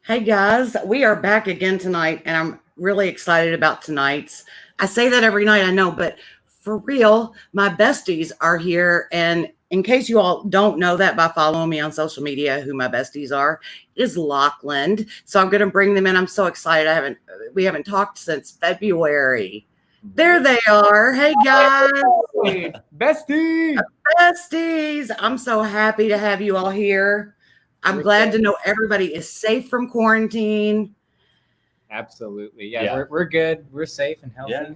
Hey guys, we are back again tonight, and I'm really excited about tonight's. I say that every night, I know, but for real, my besties are here. And in case you all don't know that by following me on social media, who my besties are, is Lockeland. So I'm going to bring them in. I'm so excited. We haven't talked since February. There they are. Hey guys, Hey, bestie. besties. I'm so happy to have you all here. I'm glad to know everybody is safe from quarantine. Absolutely. Yeah. We're good. We're safe and healthy. Yeah.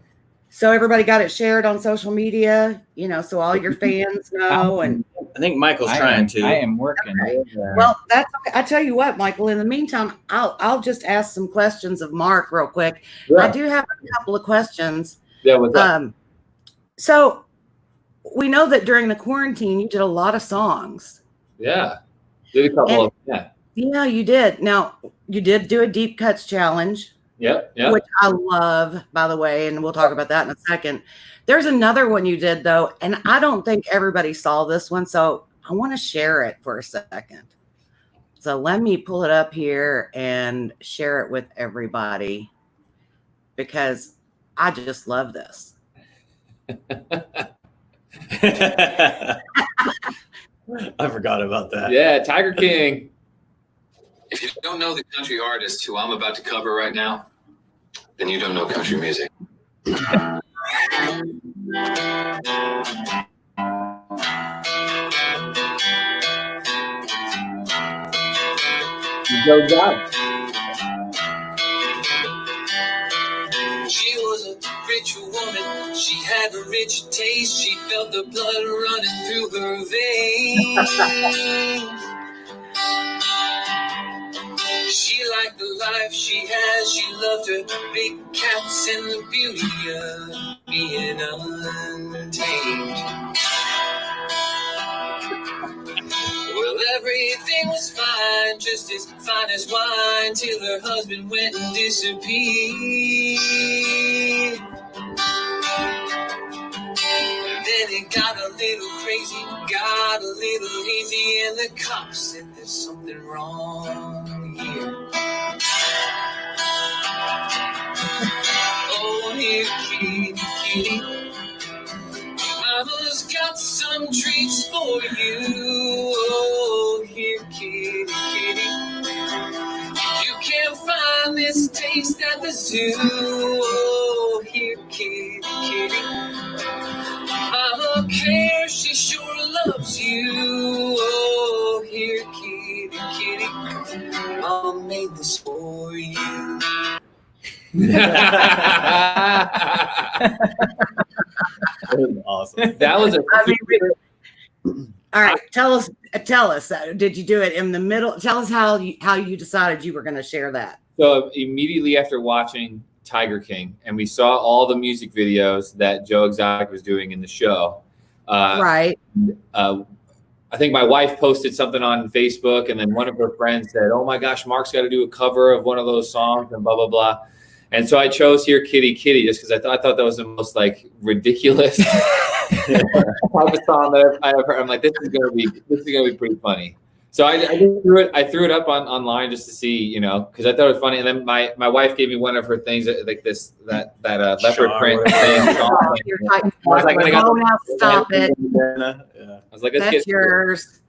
So everybody got it shared on social media, so all your fans know. And I think Michael's trying to. I am working. Okay. Well, that's okay. I tell you what, Michael, in the meantime, I'll just ask some questions of Mark real quick. Yeah. I do have a couple of questions. Yeah, what's up? So we know that during the quarantine, you did a lot of songs. Yeah. Did a couple of them. Yeah, you did. Now, you did do a deep cuts challenge. Yep. Which I love, by the way, and we'll talk about that in a second. There's another one you did, though, and I don't think everybody saw this one, so I want to share it for a second. So let me pull it up here and share it with everybody because I just love this. I forgot about that. Yeah, Tiger King. If you don't know the country artist who I'm about to cover right now, then you don't know country music. Go job. She was a rich woman. She had a rich taste. She felt the blood running through her veins. She liked the life she had. She loved her big cats and the beauty of being untamed. Well, everything was fine, just as fine as wine, till her husband went and disappeared. And then it got a little crazy, got a little hazy, and the cops said there's something wrong here. Oh, here, kitty, kitty, Mama's got some treats for you. Oh, here, kitty, kitty, you can't find this taste at the zoo. Oh, here, kitty, kitty, Mama cares, she sure loves you. Oh, here, kitty, kitty, Mama made this for you. That was awesome. That was a All right, tell us. Did you do it in the middle? Tell us how you decided you were going to share that. So immediately after watching Tiger King, and we saw all the music videos that Joe Exotic was doing in the show. Right. I think my wife posted something on Facebook, and then one of her friends said, "Oh my gosh, Mark's got to do a cover of one of those songs," and blah blah blah. And so I chose "Here, Kitty, Kitty" just because I thought that was the most ridiculous type of song that I've heard. I'm like, this is gonna be pretty funny. So I threw it up online just to see, because I thought it was funny. And then my wife gave me one of her things like this that leopard print thing. I was like, now stop it. Yeah. I was like, That's yours.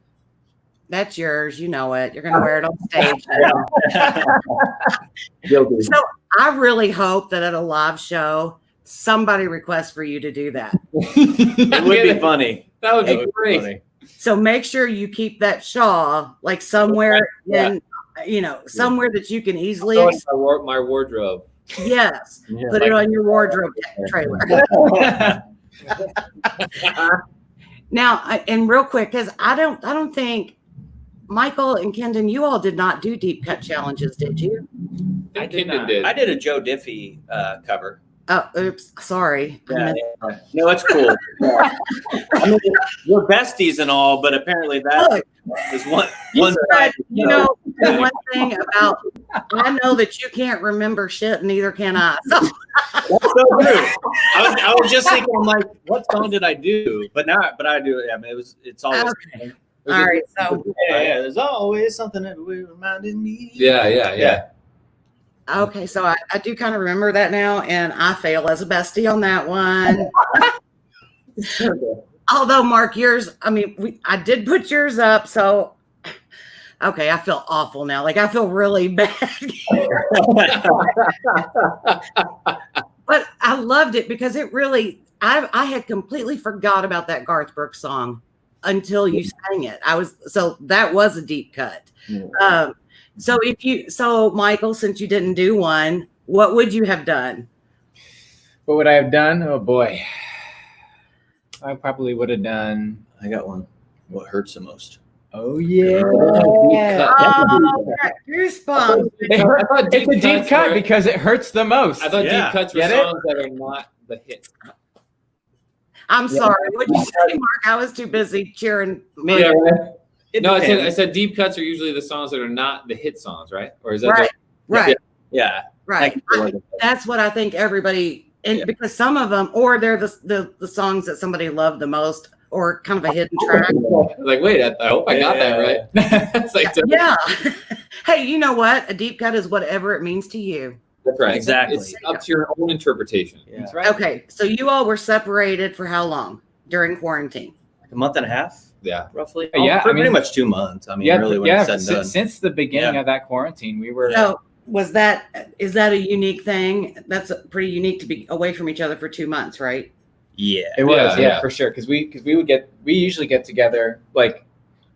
That's yours. You know it. You're going to wear it on stage. So I really hope that at a live show, somebody requests for you to do that. It would be funny. That would be great. Funny. So make sure you keep that shawl somewhere somewhere that you can easily. My wardrobe. Yes. Yeah, Put it on your wardrobe trailer. Now, and real quick, because I don't think Michael and Kendon, you all did not do deep cut challenges, did you? I did. I did a Joe Diffie cover. Oh, oops, sorry. Yeah. No, it's cool. I mean, we're besties and all, but apparently that is one side. The one thing about I know that you can't remember shit, and neither can I. So. That's so true. I was just thinking, I'm like, what song did I do? But I do. I mean, it's always. Okay. All right, so Yeah, there's always something that will reminding me. Yeah. okay, so I do kind of remember that now, and I fail as a bestie on that one. Although Mark, yours, I mean, I did put yours up, so okay, I feel awful now. Like I feel really bad. But I loved it because it really, I had completely forgot about that Garth Brooks song until you sang it. So that was a deep cut. So Michael, since you didn't do one, what would you have done? What would I have done? Oh boy. I probably would have done. I got one. What hurts the most? Oh yeah. Goosebumps. It's a deep cut because it hurts the most. I thought deep cuts were Get songs that are not the hits. I'm sorry. What'd you say, Mark? I was too busy cheering. Yeah, right. No, I said deep cuts are usually the songs that are not the hit songs, right? Or is that right? Yeah. Right. That's what I think everybody, and because some of them, or they're the songs that somebody loved the most, or kind of a hidden track. Like, wait, I hope I got that right. It's like, yeah. Hey, you know what? A deep cut is whatever it means to you. That's right. Exactly. It's up to your own interpretation. Yeah. That's right. Okay, so you all were separated for how long during quarantine? A month and a half, Yeah. roughly. Yeah, pretty much 2 months. I mean, really, when it's said and done. Since the beginning of that quarantine, we were. So is that a unique thing? That's pretty unique to be away from each other for 2 months, right? Yeah, It was, Yeah. for sure. Because we usually get together, like,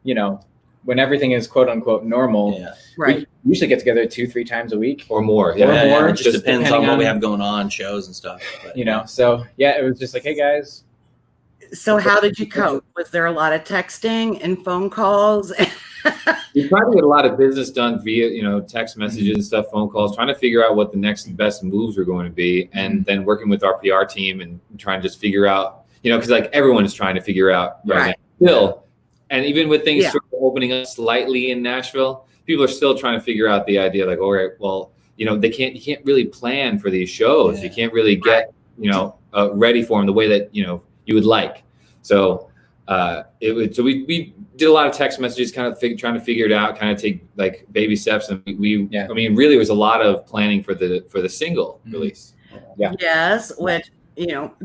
when everything is quote unquote normal. Yeah. Right. We usually get together 2-3 times a week. Or more. Yeah. Yeah, more, it just depends on depending what we on- have going on, shows and stuff. But, So yeah, it was just like, hey guys. So how did you cope? Was there a lot of texting and phone calls? We try to get a lot of business done via, text messages and stuff, phone calls, trying to figure out what the next best moves are going to be. And then working with our PR team and trying to just figure out, because like everyone is trying to figure out right now still. And even with things sort of opening up slightly in Nashville, people are still trying to figure out the idea like, all right, well, you can't really plan for these shows. Yeah. You can't really get, ready for them the way that, you would like. So so we did a lot of text messages, kind of trying to figure it out, kind of take like baby steps. And I mean, really it was a lot of planning for the single release. Yeah. Yes, which,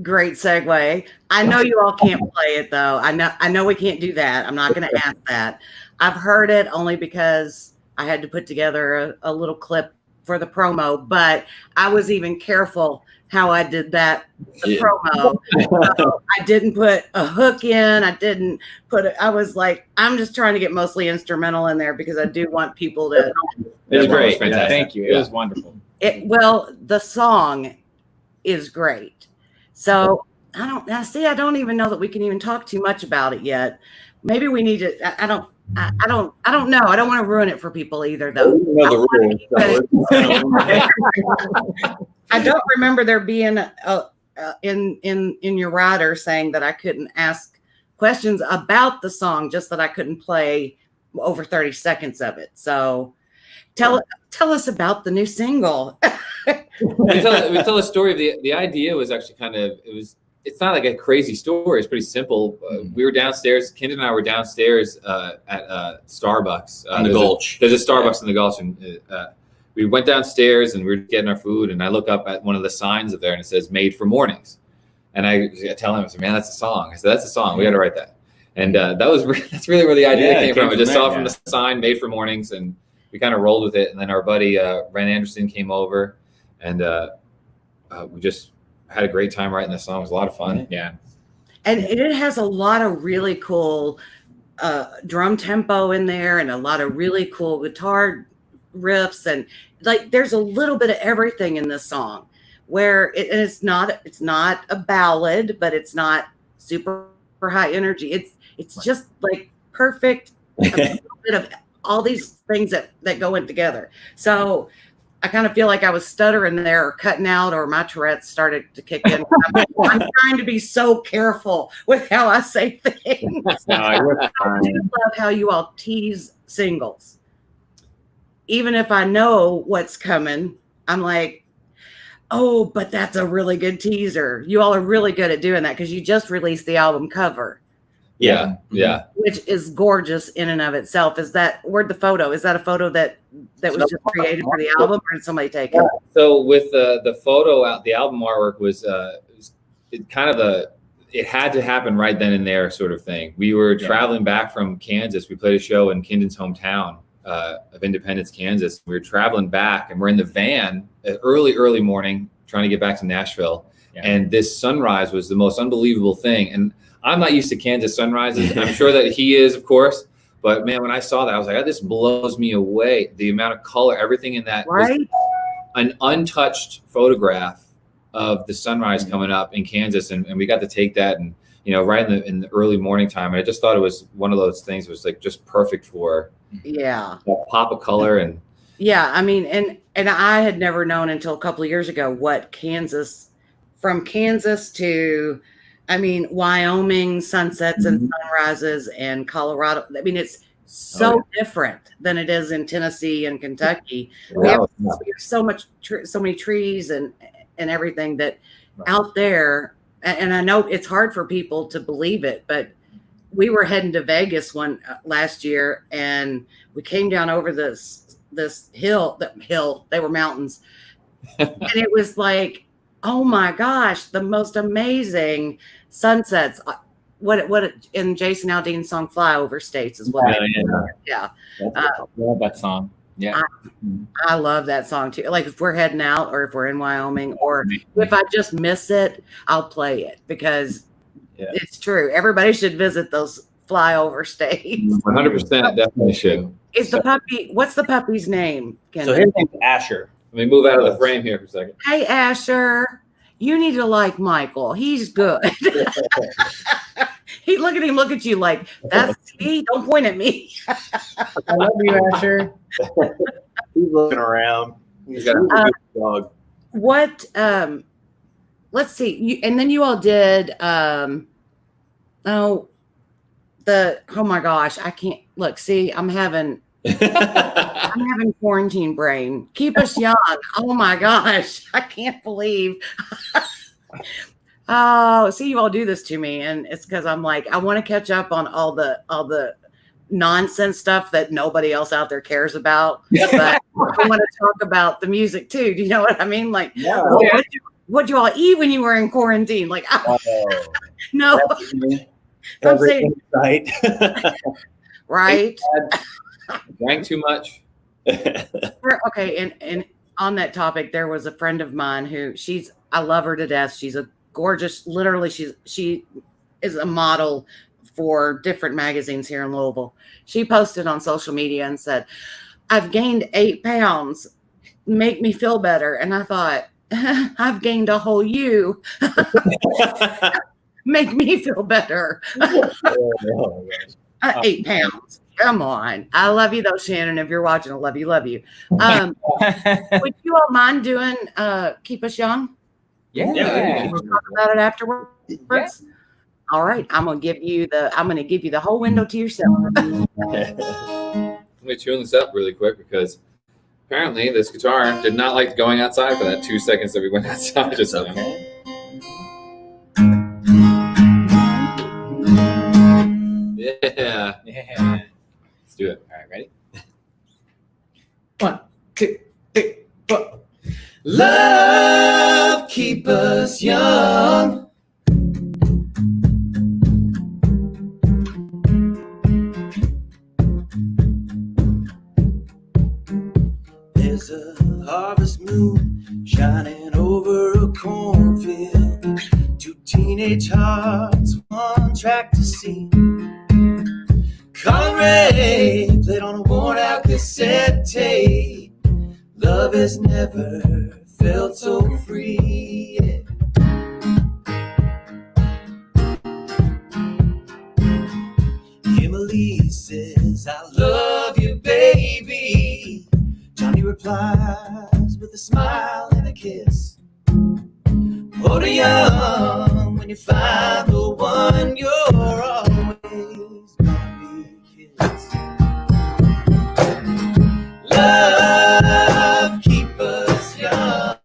great segue. I know you all can't play it though. I know we can't do that. I'm not going to ask that. I've heard it only because I had to put together a little clip for the promo, but I was even careful how I did that promo. I didn't put a hook in. I was like, I'm just trying to get mostly instrumental in there because I do want people to. It was great. Fantastic. Yeah, thank you. It was wonderful. The song is great. So I don't even know that we can even talk too much about it yet. Maybe we need to, I don't know. I don't want to ruin it for people either though. I don't remember there being in your rider saying that I couldn't ask questions about the song, just that I couldn't play over 30 seconds of it. So tell us about the new single. we tell a story of the idea was actually it's not like a crazy story. It's pretty simple. We were downstairs. Kendra and I were downstairs at Starbucks. In the Gulch. There's a Starbucks in the Gulch. And we went downstairs and we were getting our food. And I look up at one of the signs up there and it says "Made for Mornings." And I tell him, I said, "Man, that's a song." I said, "That's a song. We got to write that." And that's really where the idea came from. I just saw from the sign "Made for Mornings," and we kind of rolled with it. And then our buddy Ren Anderson came over, and we just had a great time writing the song. It was a lot of fun. Yeah. And it has a lot of really cool drum tempo in there and a lot of really cool guitar riffs. And like, there's a little bit of everything in this song where it's not a ballad, but it's not super high energy. It's just like perfect a bit of all these things that go in together. So I kind of feel like I was stuttering there or cutting out, or my Tourette's started to kick in. I'm trying to be so careful with how I say things. I do love how you all tease singles. Even if I know what's coming, I'm like, oh, but that's a really good teaser. You all are really good at doing that because you just released the album cover. Yeah. which is gorgeous in and of itself. Is that where'd the photo? Is that a photo that was just created for the album, or did somebody take it? So with the photo out, the album artwork was it kind of it had to happen right then and there sort of thing. We were traveling back from Kansas. We played a show in Kindon's hometown of Independence, Kansas. We were traveling back, and we're in the van at early morning trying to get back to Nashville. Yeah. And this sunrise was the most unbelievable thing. And I'm not used to Kansas sunrises. I'm sure that he is, of course. But man, when I saw that, I was like, oh, this blows me away. The amount of color, everything in that. Right. Was an untouched photograph of the sunrise coming up in Kansas. And we got to take that and, right in the early morning time. And I just thought it was one of those things. It was like just perfect for that pop of color. And I mean, and I had never known until a couple of years ago what from Kansas to, I mean, Wyoming sunsets and sunrises, and Colorado. I mean, it's so different than it is in Tennessee and Kentucky. We have so many trees and everything that out there. And I know it's hard for people to believe it, but we were heading to Vegas last year, and we came down over this hill. They were mountains, and it was like, oh my gosh, the most amazing sunsets. What in Jason Aldean's song "Flyover States" as well. Yeah. I love that song. Yeah, I love that song too. Like if we're heading out, or if we're in Wyoming, or if I just miss it, I'll play it because it's true. Everybody should visit those flyover states. 100%, definitely should. Is the puppy? What's the puppy's name? So his name's Asher. Let me move out of the frame here for a second. Hey, Asher, you need to like Michael. He's good. Look at him. Look at you like that's he. Don't point at me. I love you, Asher. He's looking around. He's got a good dog. What? Let's see. And then you all did. Oh my gosh! I can't look. See, I'm having quarantine brain. Keep us young. Oh my gosh! I can't believe. Oh, see, you all do this to me, and it's because I'm like, I want to catch up on all the nonsense stuff that nobody else out there cares about. But I want to talk about the music too. Do you know what I mean? Like, what'd you all eat when you were in quarantine? Like, no, I'm saying, right? Drank too much. Okay, and on that topic, there was a friend of mine who I love her to death. She's a gorgeous, literally, she is a model for different magazines here in Louisville. She posted on social media and said, I've gained 8 pounds. Make me feel better. And I thought, I've gained a whole you. Make me feel better. 8 pounds. Come on. I love you though, Shannon. If you're watching, I love you. Would you all mind doing Keep Us Young? Yeah. We'll talk about it afterwards. Yeah. All right. I'm gonna give you the whole window to yourself. Let me tune this up really quick because apparently this guitar did not like going outside for that 2 seconds that we went outside. Just okay. Yeah. Let's do it. All right, ready? 1, 2, 3, 4. Love, keep us young. There's a harvest moon shining over a cornfield. 2 teenage hearts, 1 track to see. Conrad played on a worn-out cassette tape. Love has never felt so free. Emily says, I love you, baby. Johnny replies with a smile and a kiss. Hold her young when you find the one you're always gonna be kissed. Love, keep us young,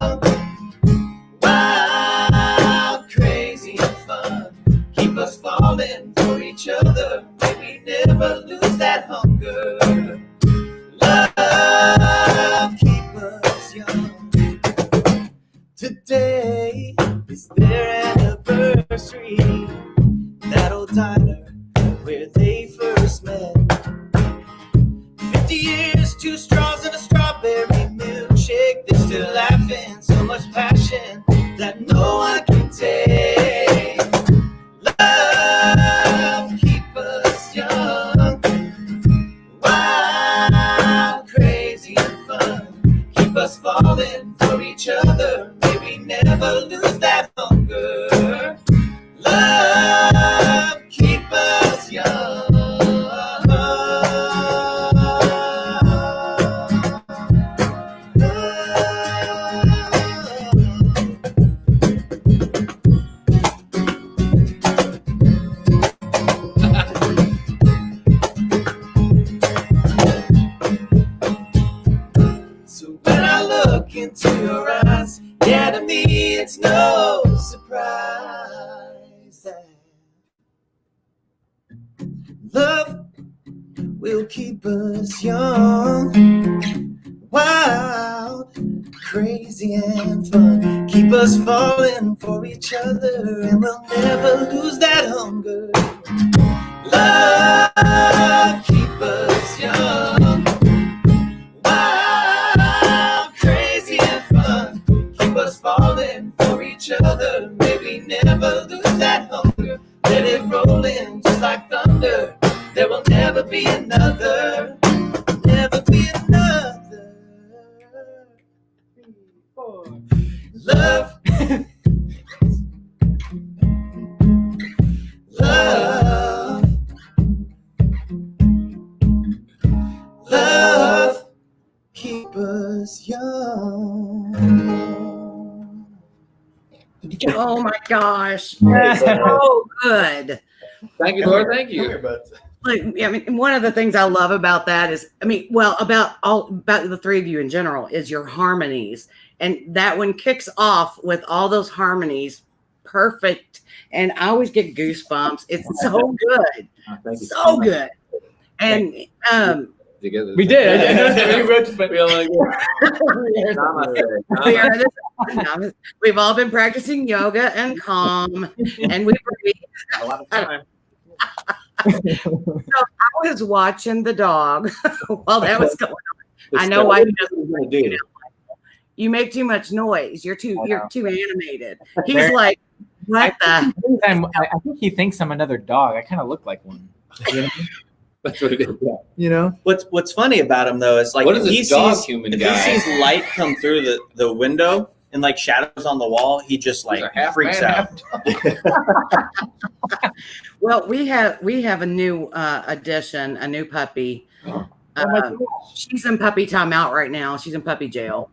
wild, crazy, and fun. Keep us falling for each each other. May we never lose that hunger. Love, keep us young. Today is their anniversary. That old diner where they first met. 50 years, 2 straws and a strawberry milkshake. They're still laughing, so much passion that no one can take. Love, keep us young. Wild, crazy, and fun. Keep us falling for each other. May we never lose that hunger. Love, keep us young. So when I look into your eyes, yeah, to me it's no surprise that love will keep us young, wild, crazy, and fun. Keep us falling for each other, and we'll never lose that hunger. Love, keep us young, wild, crazy, and fun. Keep us falling for each other. May we never lose that hunger. Let it roll in just like thunder. There will never be another. Never be another. 3, 4. Love. Love. Love. Keep us young. Oh my gosh. So good. Thank you, Lord. Thank you. Like, I mean, one of the things I love about that is, I mean, well, about the three of you in general is your harmonies. And that one kicks off with all those harmonies. Perfect. And I always get goosebumps. It's so good. So good. And Together. We did. I noticed that we wrote, but we've all been practicing yoga and calm, and we A lot of time. So I was watching the dog while that was going on. I know why he doesn't do that. You make too much noise. You're too animated. He's like, what the? I think he thinks I'm another dog. I kind of look like one. You know? That's what it is. Yeah. You know? What's funny about him though is like What is if he this dog sees human if guy? he sees light come through the window and like shadows on the wall, he just like He's a half freaks man, out. Well, we have a new addition, a new puppy. She's in puppy timeout right now. She's in puppy jail.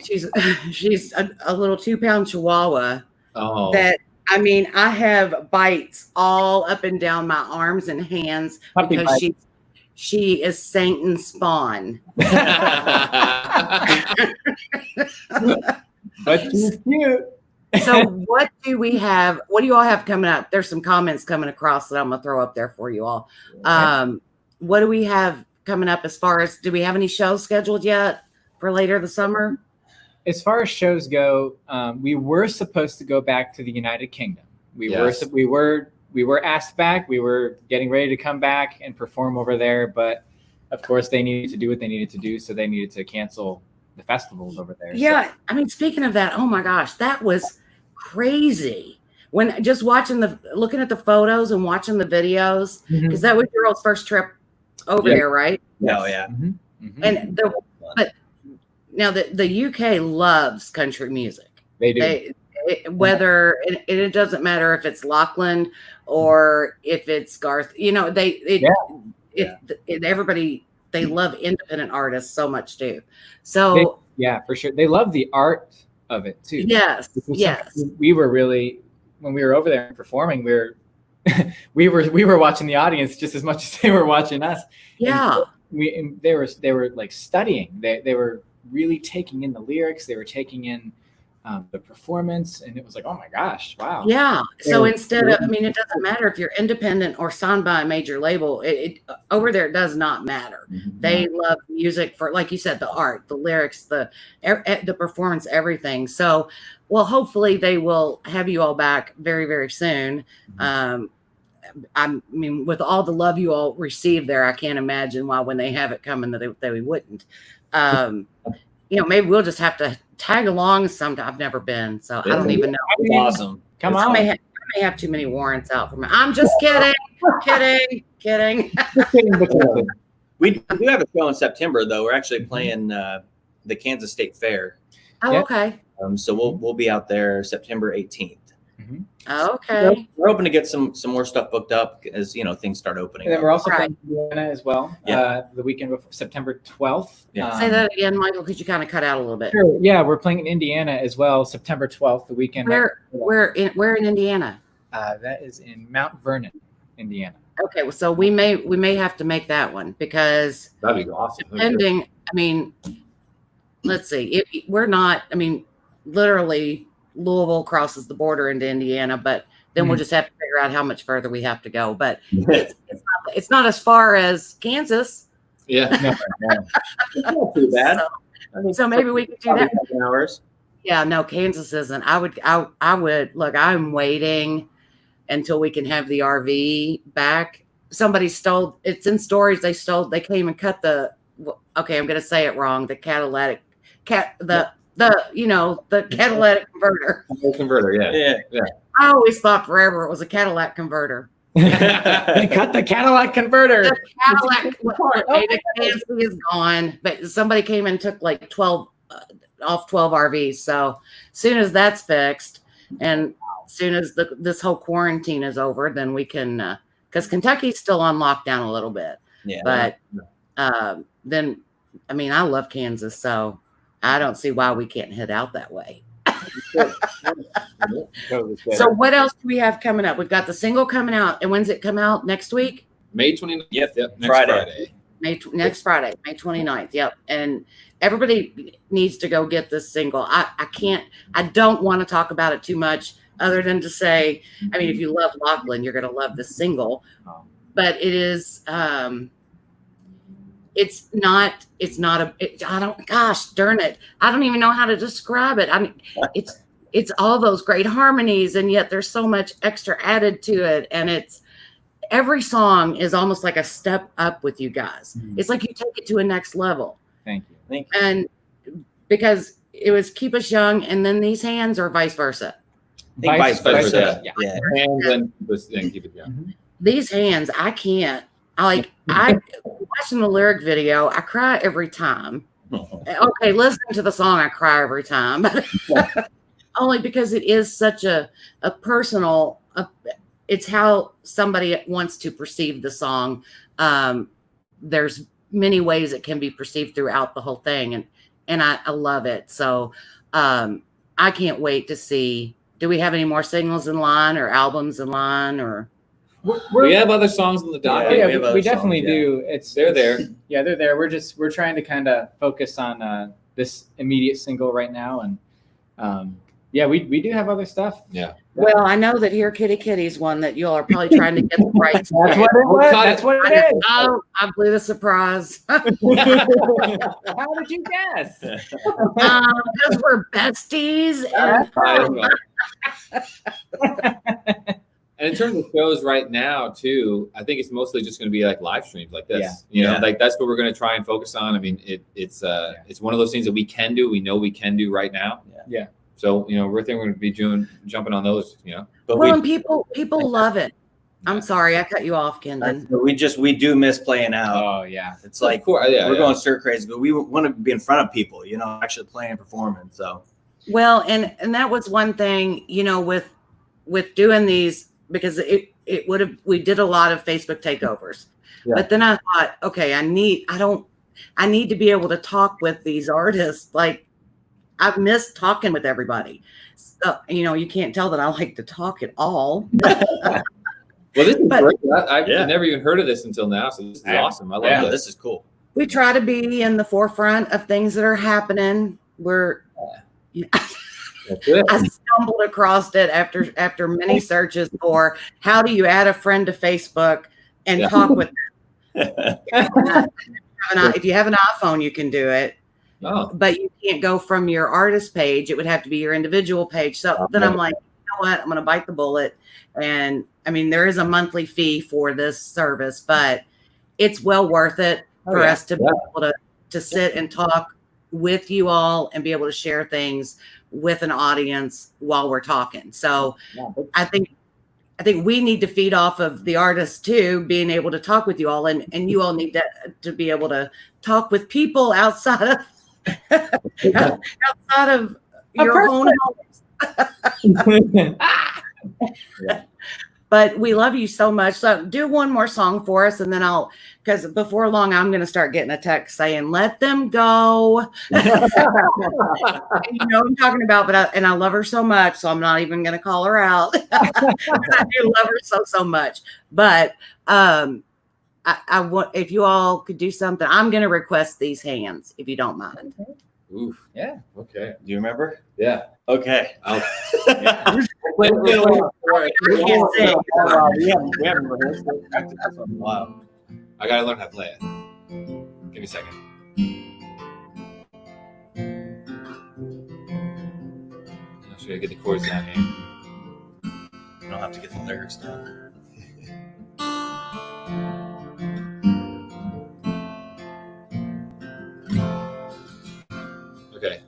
She's a little 2-pound Chihuahua that, I mean, I have bites all up and down my arms and hands Puppy because bite. she is Satan's spawn. But she's cute. So what do we have? What do you all have coming up? There's some comments coming across that I'm going to throw up there for you all. What do we have coming up as far as, do we have any shows scheduled yet for later this summer? As far as shows go, we were supposed to go back to the United Kingdom. We were asked back. We were getting ready to come back and perform over there, but of course they needed to do what they needed to do, so they needed to cancel the festivals over there. Yeah, I mean, speaking of that, oh my gosh, that was crazy. When just looking at the photos and watching the videos, because that was your first trip over there, right? Oh yeah. And but now the UK loves country music. They do. Whether it doesn't matter if it's Lockeland or if it's Garth, you know, everybody, they love independent artists so much too. So yeah, for sure. They love the art of it too. Yes. We were really, when we were over there performing, we were watching the audience just as much as they were watching us. Yeah. And they were like studying. They were really taking in the lyrics. They were taking in the performance, and it was like, oh my gosh, wow. Yeah. So were- instead of, I mean, it doesn't matter if you're independent or signed by a major label. It over there does not matter. They love music for, like you said, the art, the lyrics, the performance, everything. So, well, hopefully they will have you all back very, very soon. I mean, with all the love you all received there, I can't imagine why when they have it coming that they wouldn't. You know, maybe we'll just have to tag along sometime. I've never been, so I don't even know. It's awesome. Come I on. may have too many warrants out for me. I'm just kidding. kidding. We do have a show in September, though. We're actually playing the Kansas State Fair. Oh, Yeah. okay. So we'll be out there September 18th. Okay. We're hoping to get some more stuff booked up as things start opening. And then up. we're also Right. playing Indiana as well. Yeah. The weekend before September 12th. Yeah. Say that again, Michael, because you kind of cut out a little bit. Sure. Yeah, we're playing in Indiana as well, September 12th, the weekend. Where in Indiana? That is in Mount Vernon, Indiana. Okay, well, so we may have to make that one because That'd be awesome. depending, I mean, let's see. If we're not, I mean, literally Louisville crosses the border into Indiana, but then we'll just have to figure out how much further we have to go. But it's not as far as Kansas. Yeah. It's not too bad. So maybe we could do Probably that. 7 hours. Yeah, no, Kansas isn't. I would look, I'm waiting until we can have the RV back. Somebody stole, it's in stories, they came and cut okay, I'm going to say it wrong. The catalytic catalytic converter. Converter, yeah. I always thought forever it was a Cadillac converter. They cut the Cadillac converter. The Cadillac the fancy is gone, but somebody came and took like 12 off 12 RVs. So soon as that's fixed, and soon as this whole quarantine is over, then we can, because Kentucky's still on lockdown a little bit. Yeah. But then, I mean, I love Kansas, so I don't see why we can't head out that way. So what else do we have coming up? We've got the single coming out, and when's it come out? Next week? May 29th. Yep. Next Friday. Friday. Next Friday, May 29th. Yep. And everybody needs to go get this single. I don't want to talk about it too much other than to say, I mean, if you love Lockeland, you're going to love this single, but it is, gosh darn it. I don't even know how to describe it. I mean, it's all those great harmonies, and yet there's so much extra added to it. And every song is almost like a step up with you guys. It's like you take it to a next level. Thank you. And because it was Keep Us Young, and then These Hands, or vice versa. I think vice versa. Yeah. Yeah. And then keep it young. These Hands, I can't. I watching the lyric video, I cry every time. Okay, listening to the song, I cry every time. Only because it is such a personal, it's how somebody wants to perceive the song. There's many ways it can be perceived throughout the whole thing. And I love it. So I can't wait to see, do we have any more singles in line or albums in line, or? We have other songs in the docket. Yeah, we definitely do. They're there. Yeah, they're there. We're trying to kind of focus on this immediate single right now, and we do have other stuff. Yeah. Well, I know that Here Kitty Kitty's one that you all are probably trying to get the rights. That's what it was. That's what it is. Oh, I blew the surprise. How did you guess? Because we're besties. And in terms of shows right now, too, I think it's mostly just going to be like live streams like this. Yeah. You know, like that's what we're going to try and focus on. I mean, it's one of those things that we can do. We know we can do right now. Yeah. So, we're going to be jumping on those, But Well, and people love it. I'm sorry, I cut you off, Kendon. we do miss playing out. Oh yeah. It's like Of course, yeah, we're going stir crazy, but we want to be in front of people, actually playing and performing. So Well, and that was one thing, with doing these, because we did a lot of Facebook takeovers. Yeah. But then I thought, okay, I need to be able to talk with these artists. Like, I've missed talking with everybody. So, you can't tell that I like to talk at all. Well, this is But- great. I've never even heard of this until now, so this is awesome. I love this. this is cool. We try to be in the forefront of things that are happening. That's it. I stumbled across it after many searches for how do you add a friend to Facebook and Yeah. talk with them. If you have an iPhone, you can do it. Oh, But you can't go from your artist page. It would have to be your individual page. So then I'm like, you know what? I'm going to bite the bullet. And I mean, there is a monthly fee for this service, but it's well worth it for us to be able to sit and talk with you all and be able to share things with an audience while we're talking. So I think we need to feed off of the artists too, being able to talk with you all, and you all need to be able to talk with people outside of outside of your own homes. But we love you so much. So do one more song for us, and then because before long, I'm going to start getting a text saying, let them go. You know what I'm talking about, but I love her so much, so I'm not even going to call her out. I do love her so much. But I want, if you all could do something, I'm going to request these hands, if you don't mind. oof. Yeah. Okay. Do you remember? Yeah. Okay. I'll, We can't sing. haven't rehearsed it. Practiced this one in a while. I gotta learn how to play it. Give me a second. I'm sure I get the chords down here. You don't have to get the lyrics down. Okay.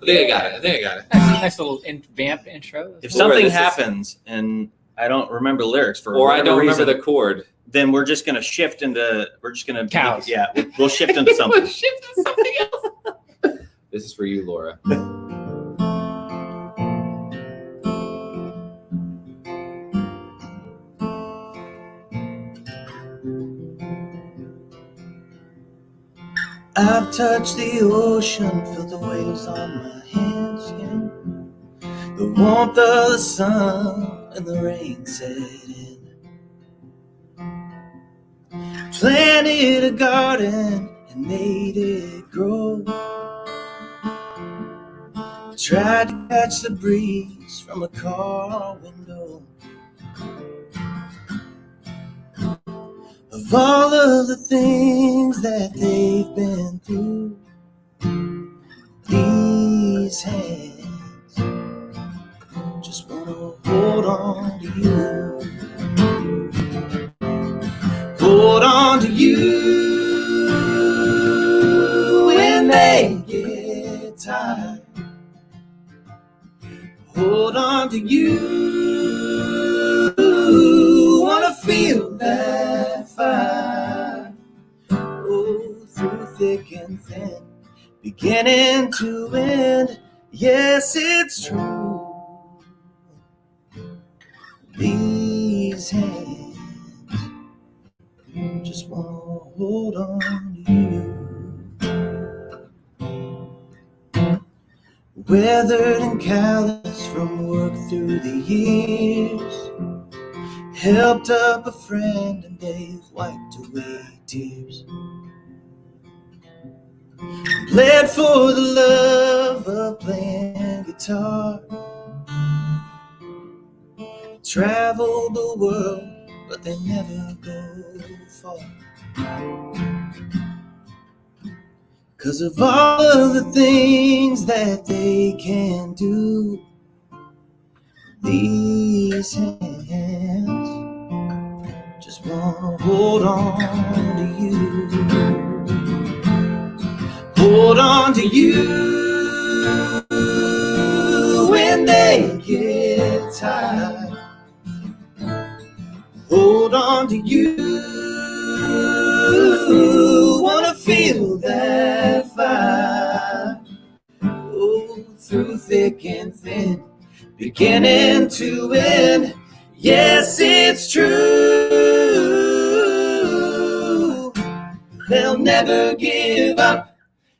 I think I got it. Nice little vamp intro. If Or something this is- happens and I don't remember lyrics for Or I whatever don't remember reason, the chord. then we're just gonna shift into Cows. Yeah, we'll shift into something. Shift to something else. This is for you, Laura. I've touched the ocean, felt the waves on my hands, yeah. The warmth of the sun and the rain set in. Planted a garden and made it grow. Tried to catch the breeze from a car window. Of all of the things that they've been through, these hands just wanna hold on to you. Hold on to you when they get tired. Hold on to you, wanna feel that fire. Oh, through thick and thin, beginning to end. Yes, it's true. These hands just wanna hold on to you. Weathered and callous from work through the years, helped up a friend and they've wiped away tears. Bled for the love of playing guitar. Traveled the world, but they never go far. 'Cause of all of the things that they can do, these hands just wanna hold on to you. Hold on to you when they get tired. Hold on to you, wanna feel that fire. Oh, through thick and thin, beginning to end. Yes, it's true. They'll never give up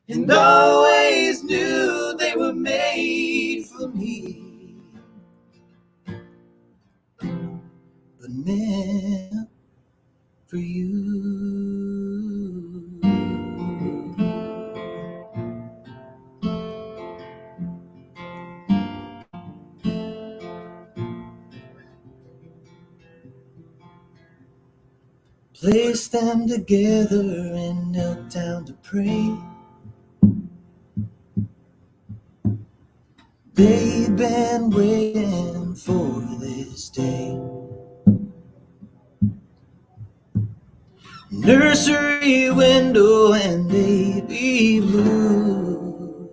and always knew they were made for me. But meant for you. placed them together and knelt down to pray. They've been waiting for this day. Nursery window and baby blue.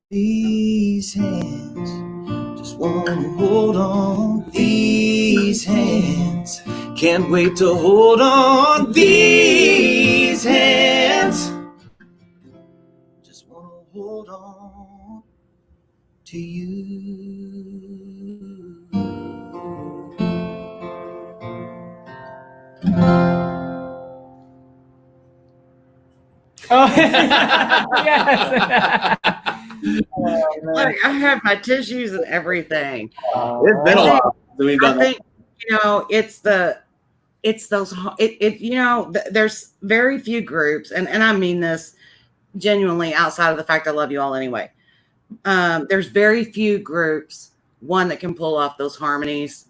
These hands just want to hold on. These hands can't wait to hold on. These hands just want to hold on to you. Oh, yes. Like, I have my tissues and everything. It's been a while since we've I done that. think, it's those, there's very few groups, and I mean this genuinely outside of the fact I love you all anyway. There's very few groups, one, that can pull off those harmonies,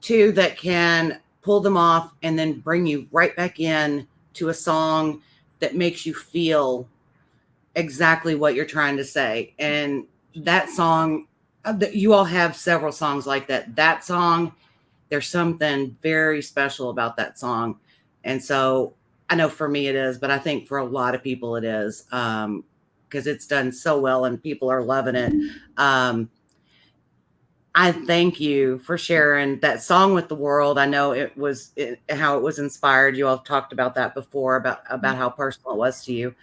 two, that can pull them off and then bring you right back in to a song that makes you feel exactly what you're trying to say. And that song, you all have several songs like that. That song, there's something very special about that song. And so I know for me it is, but I think for a lot of people it is, because it's done so well and people are loving it. I thank you for sharing that song with the world. I know how it was inspired. You all talked about that before, about how personal it was to you.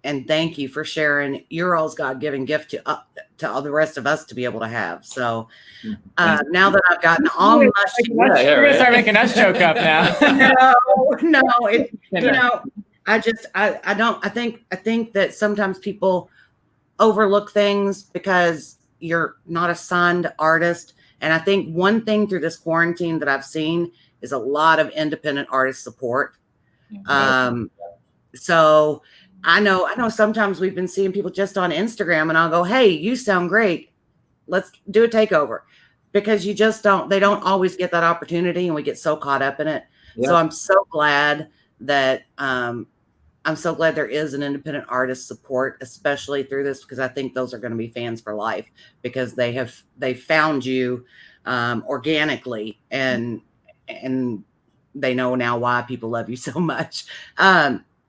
And thank you for sharing your all's God-given gift to all the rest of us to be able to have. So now that I've gotten all mushy, You're gonna start making us choke up now. I think that sometimes people overlook things because you're not a signed artist. And I think one thing through this quarantine that I've seen is a lot of independent artist support. So I know sometimes we've been seeing people just on Instagram and I'll go, hey, you sound great. Let's do a takeover, because they don't always get that opportunity and we get so caught up in it. Yeah. So I'm so glad that, there is an independent artist support, especially through this, because I think those are going to be fans for life, because they found you organically and they know now why people love you so much.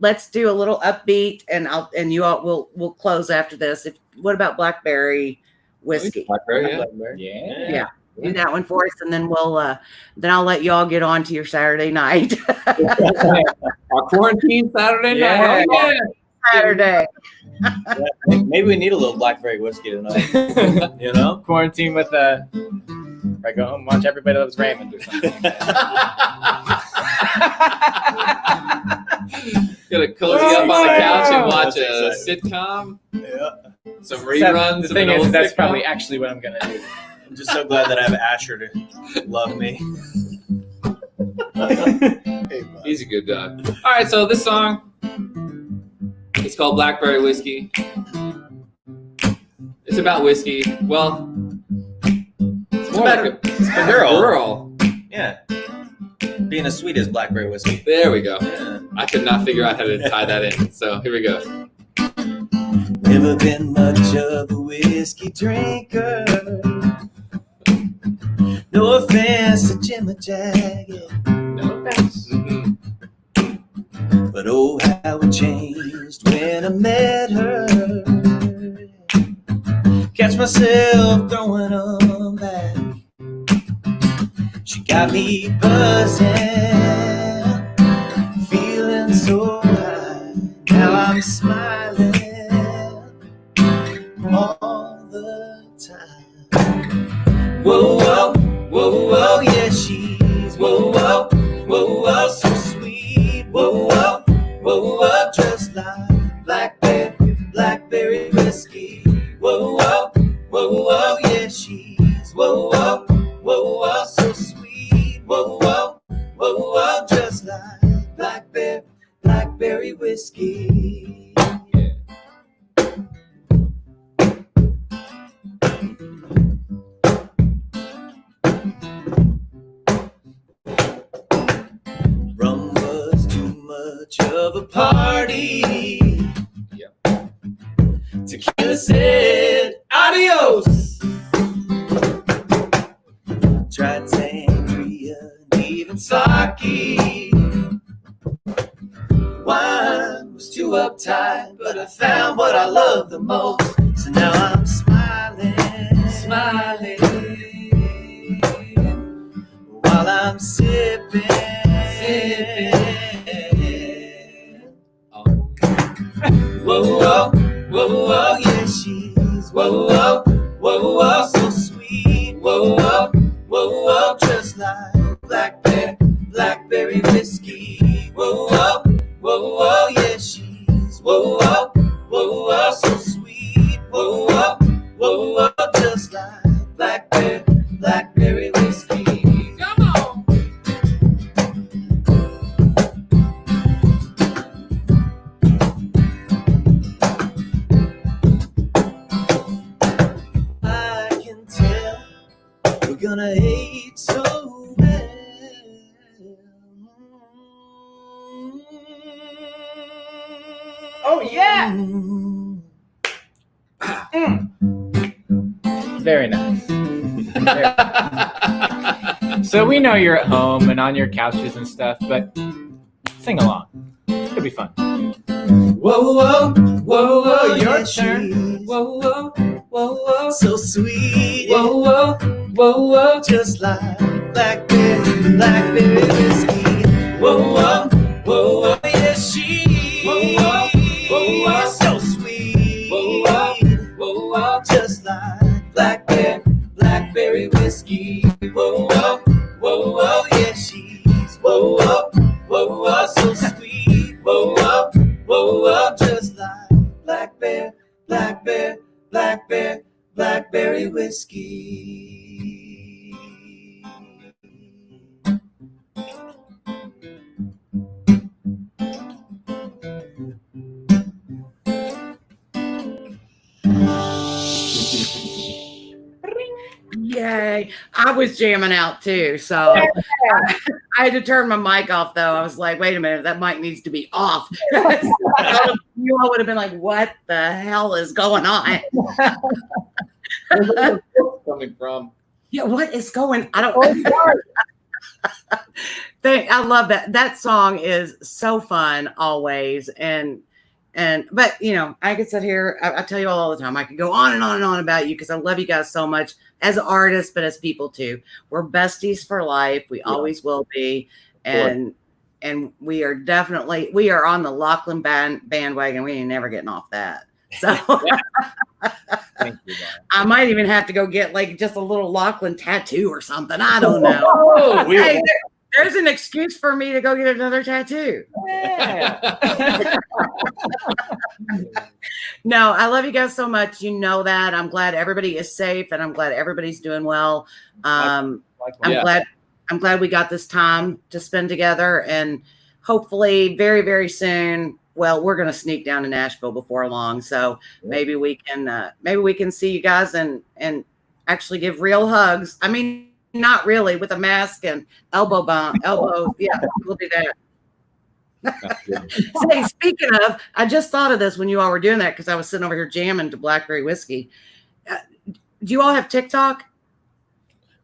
Let's do a little upbeat, and you all will close after this. What about Blackberry Whiskey? Blackberry, Yeah. Do that one for us, and then then I'll let y'all get on to your Saturday night. Our quarantine Saturday night. Yeah. Saturday. Maybe we need a little Blackberry Whiskey tonight. Quarantine with I go home and watch Everybody Loves Raymond or something. Gonna cozy up on the couch and watch a sitcom. Yeah. Some reruns. The thing is, that's probably actually what I'm gonna do. I'm just so glad that I have Asher to love me. He's a good dog. All right, so this song, it's called Blackberry Whiskey. It's about whiskey. Well, it's more like a girl. Yeah. Being as sweet as Blackberry Whiskey. There we go. Yeah. I could not figure out how to tie that in. So here we go. Never been much of a whiskey drinker. No offense to Jim or Jagged. No offense. Mm-hmm. But oh, how it changed when I met her. Catch myself throwing them back. She got me buzzing, feeling so high. Now I'm smiling all the time. Whoa, whoa, whoa, whoa, yeah, she's whoa, whoa, whoa, whoa, so sweet. Whoa, whoa, whoa, whoa, just like blackberry whiskey. Whoa, whoa, whoa, whoa, yeah, she's whoa, whoa, whoa, whoa, so sweet. Whoa, whoa, whoa, whoa, just like blackberry whiskey. tried sangria and even sake. Wine was too uptight, but I found what I love the most. So now I'm smiling, smiling, while I'm sipping, sipping. Whoa, whoa, whoa, whoa, yeah, she's whoa, whoa, whoa, whoa, so sweet. Whoa, whoa, whoa, whoa, just like blackberry whiskey. Whoa, whoa, whoa, whoa, yeah, she's whoa, whoa, whoa, whoa, so sweet. Whoa, whoa, whoa, whoa, just like blackberry whiskey. Come on. I can tell we're gonna hate so well. Oh, yeah. Very nice. So we know you're at home and on your couches and stuff, but sing along. It'll be fun. Whoa, whoa, whoa, whoa, Your yeah, turn. she's Whoa, whoa, whoa, whoa. so sweet. Whoa, whoa, whoa, whoa. Just like blackberry whiskey. Whoa, whoa, whoa, whoa, yeah, she. Whoa, whoa, whoa, whoa, so sweet. Whoa, whoa, whoa, whoa, just like blackberry whiskey. Whoa, whoa, whoa, whoa, yeah, she's. Whoa, whoa, whoa, whoa, so sweet. Whoa, whoa, whoa, whoa, just like blackberry whiskey. Yay. I was jamming out too. So I had to turn my mic off though. I was like, wait a minute, that mic needs to be off. You all would have been like, what the hell is going on? Where's coming from? Yeah, what is going? I don't. I love that. That song is so fun always, but you know, I could sit here. I tell you all the time. I could go on and on and on about you because I love you guys so much as artists, but as people too. We're besties for life. We always will be, and we are on the Lockeland bandwagon. We ain't never getting off that. So Thank you, guys. I might even have to go get like just a little Lockeland tattoo or something. I don't know. Oh, Hey, there's an excuse for me to go get another tattoo. Yeah. No, I love you guys so much. You know that. I'm glad everybody is safe and I'm glad everybody's doing well. I'm glad we got this time to spend together, and hopefully very, very soon. Well, we're going to sneak down to Nashville before long. So maybe we can see you guys and actually give real hugs. I mean, not really, with a mask and elbow. Yeah, we'll do that. Say, speaking of, I just thought of this when you all were doing that because I was sitting over here jamming to blackberry whiskey. Do you all have TikTok?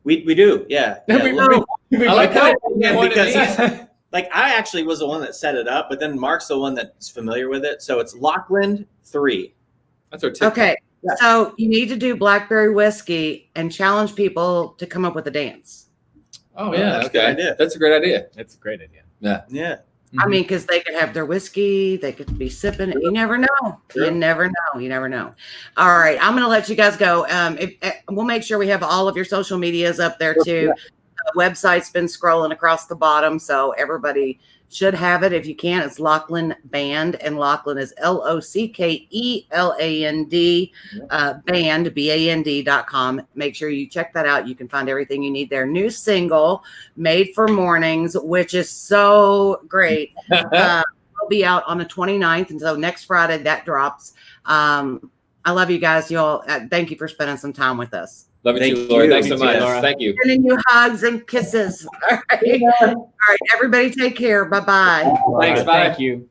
We do, yeah. I like that. Because like I actually was the one that set it up, but then Mark's the one that's familiar with it. So it's Lockeland 3. That's our TikTok. Okay. Yeah. So you need to do blackberry whiskey and challenge people to come up with a dance. Oh yeah, that's a good idea. That's a great idea. That's a great idea. Yeah. Yeah. I mean, because they could have their whiskey, they could be sipping it. You never know. Sure. You never know. You never know. All right, I'm going to let you guys go. We'll make sure we have all of your social medias up there too. The website's been scrolling across the bottom, so everybody should have it. If you can't, it's Lockeland Band, and Lockeland is Lockkeland, band, BAND.com. Make sure you check that out. You can find everything you need there. New single, Made for Mornings, which is so great. Will be out on the 29th, and so next Friday that drops. I love you guys. You all, thank you for spending some time with us. Love you Thank too, Laura. you. Thanks so Me too, much. Laura. Thank you. Sending you hugs and kisses. All right. All right. Everybody take care. Bye-bye. Thanks. Bye. Thank you.